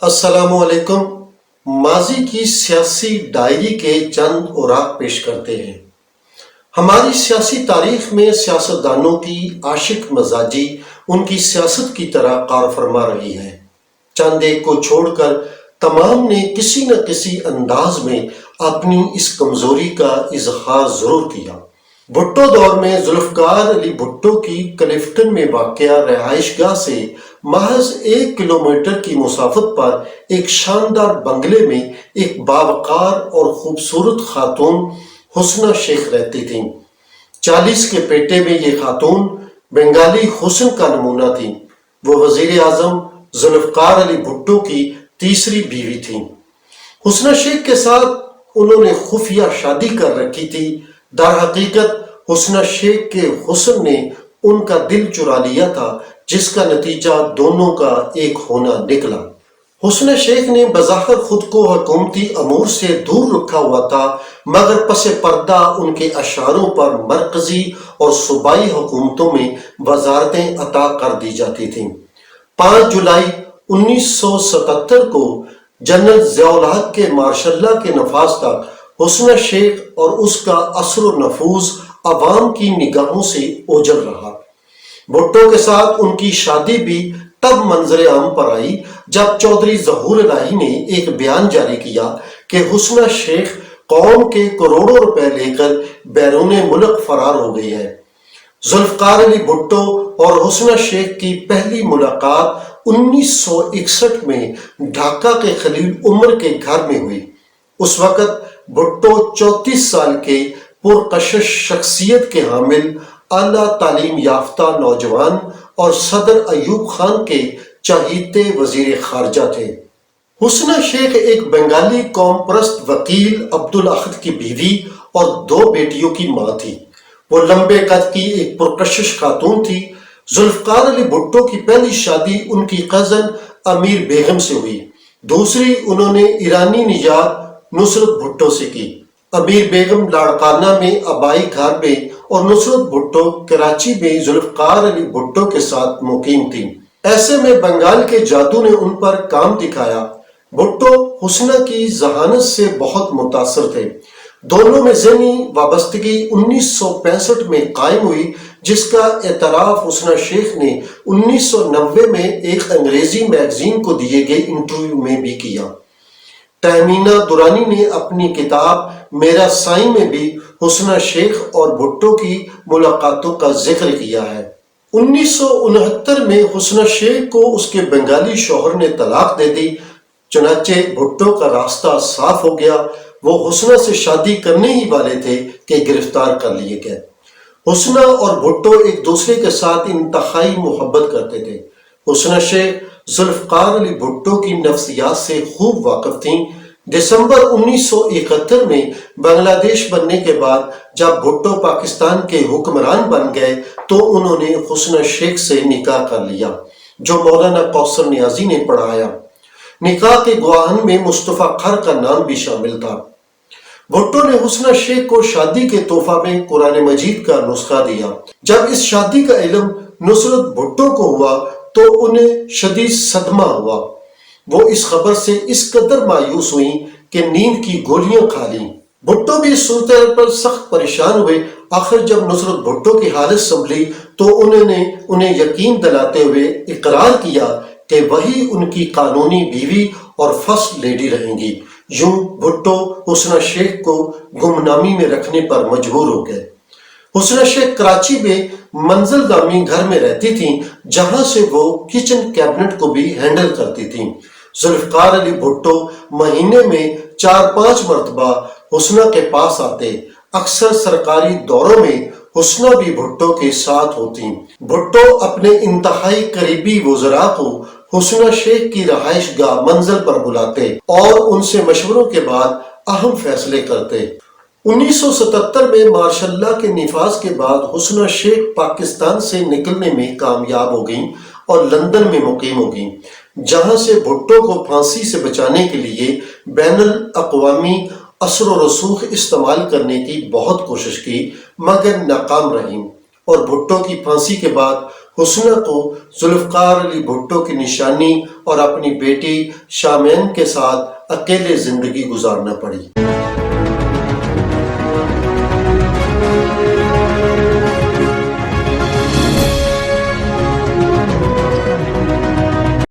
السلام علیکم۔ ماضی کی سیاسی ڈائری کے چند اوراق پیش کرتے ہیں۔ ہماری سیاسی تاریخ میں سیاستدانوں کی عاشق مزاجی ان کی سیاست کی طرح کار فرما رہی ہے۔ چند ایک کو چھوڑ کر تمام نے کسی نہ کسی انداز میں اپنی اس کمزوری کا اظہار ضرور کیا۔ بھٹو دور میں ذوالفقار علی بھٹو کی کلفٹن میں واقع رہائش گاہ سے محض 1 کلومیٹر کی مسافت پر ایک شاندار بنگلے میں ایک باوقار اور خوبصورت خاتون حسنہ شیخ رہتی تھیں۔ 40 کے پیٹے میں یہ خاتون بنگالی حسن کا نمونہ تھیں۔ وہ وزیر اعظم ذوالفقار علی بھٹو کی تیسری بیوی تھیں۔ حسنہ شیخ کے ساتھ انہوں نے خفیہ شادی کر رکھی تھی۔ در حقیقت حسنہ شیخ کے حسن نے ان کا دل چرا لیا تھا، جس کا نتیجہ دونوں کا ایک ہونا نکلا۔ حسنہ شیخ نے بظاہر خود کو حکومتی امور سے دور رکھا ہوا تھا، مگر پس پردہ ان کے اشاروں پر مرکزی اور صوبائی حکومتوں میں وزارتیں عطا کر دی جاتی تھیں۔ 5 جولائی 1977 کو جنرل ضیاء الحق کے مارشل لاء کے نفاذ تک حسنہ شیخ اور اس کا اثر و نفوذ عوام کی نگاہوں سے اوجھل رہا۔ بھٹو کے ساتھ ان کی شادی بھی تب منظر عام پر آئی جب چودھری ظہور الہی نے ایک بیان جاری کیا کہ حسنہ شیخ قوم کے کروڑوں روپے لے کر بیرون ملک فرار ہو گئی ہے۔ ذوالفقار علی بھٹو اور حسنہ شیخ کی پہلی ملاقات 1961 میں ڈھاکہ کے خلیل عمر کے گھر میں ہوئی۔ اس وقت بھٹو 34 سال کے پرکشش شخصیت کے حامل، اعلیٰ تعلیم یافتہ نوجوان اور صدر ایوب خان کے چہیتے وزیر خارجہ تھے۔ حسنہ شیخ ایک بنگالی قوم پرست وکیل عبدالاحد کی بیوی اور 2 بیٹیوں کی ماں تھی۔ وہ لمبے قد کی ایک پرکشش خاتون تھی۔ ذوالفقار علی بھٹو کی پہلی شادی ان کی کزن امیر بیگم سے ہوئی۔ دوسری انہوں نے ایرانی نژاد نصرت بھٹو سے کی۔ امیر بیگم لاڑکانہ میں آبائی گھر میں اور نصرت بھٹو کراچی میں ذوالفقار علی بھٹو کے ساتھ مقیم تھیں۔ ایسے میں بنگال کے جادو نے ان پر کام دکھایا۔ بھٹو حسنہ کی ذہانت سے بہت متاثر تھے۔ دونوں میں ذہنی وابستگی 1965 میں قائم ہوئی، جس کا اعتراف حسنہ شیخ نے 1990 میں ایک انگریزی میگزین کو دیے گئے انٹرویو میں بھی کیا۔ تہمینہ دورانی نے اپنی کتاب میرا سائیں میں بھی حسنہ شیخ اور بھٹو کی ملاقاتوں کا ذکر کیا ہے۔ 1969 میں حسنہ شیخ کو اس کے بنگالی شوہر نے طلاق دے دی، چنانچہ بھٹو کا راستہ صاف ہو گیا۔ وہ حسنہ سے شادی کرنے ہی والے تھے کہ گرفتار کر لیے گئے۔ حسنہ اور بھٹو ایک دوسرے کے ساتھ انتہائی محبت کرتے تھے۔ حسنہ شیخ ذوالفقار علی بھٹو کی نفسیات سے خوب واقف تھیں۔ دسمبر 1971 میں بنگلہ دیش بننے کے بعد جب بھٹو پاکستان کے حکمران بن گئے تو انہوں نے حسنہ شیخ سے نکاح کر لیا، جو مولانا کوثر نیازی نے پڑھایا۔ نکاح کے گواہان میں مصطفیٰ خر کا نام بھی شامل تھا۔ بھٹو نے حسنہ شیخ کو شادی کے تحفہ میں قرآن مجید کا نسخہ دیا۔ جب اس شادی کا علم نصرت بھٹو کو ہوا تو انہیں شدید صدمہ ہوا۔ وہ اس خبر سے اس قدر مایوس ہوئیں کہ نیند کی گولیاں کھا لیں۔ بھٹو بھی اس صورتحال پر سخت پریشان ہوئے۔ آخر جب نصرت بھٹو کی حالت سنبھلی تو انہوں نے انہیں یقین دلاتے ہوئے اقرار کیا کہ وہی ان کی قانونی بیوی اور فرسٹ لیڈی رہیں گی۔ یوں بھٹو حسنہ شیخ کو گمنامی میں رکھنے پر مجبور ہو گئے۔ حسنہ شیخ کراچی میں منزل دامی گھر میں رہتی تھیں، جہاں سے وہ کچن کیبنٹ کو بھی ہینڈل کرتی تھیں۔ ذوالفقار علی بھٹو مہینے میں 4-5 مرتبہ حسنہ کے پاس آتے۔ اکثر سرکاری دوروں میں حسنہ بھی بھٹو کے ساتھ ہوتی۔ بھٹو اپنے انتہائی قریبی وزراء کو حسنہ شیخ کی رہائش گاہ منزل پر بلاتے اور ان سے مشوروں کے بعد اہم فیصلے کرتے۔ 1977 میں مارشل لاء کے نفاذ کے بعد حسنہ شیخ پاکستان سے نکلنے میں کامیاب ہو گئیں اور لندن میں مقیم ہو گئیں، جہاں سے بھٹو کو پھانسی سے بچانے کے لیے بین الاقوامی اثر و رسوخ استعمال کرنے کی بہت کوشش کی، مگر ناکام رہیں، اور بھٹو کی پھانسی کے بعد حسنہ کو ذوالفقار علی بھٹو کی نشانی اور اپنی بیٹی شامین کے ساتھ اکیلے زندگی گزارنا پڑی۔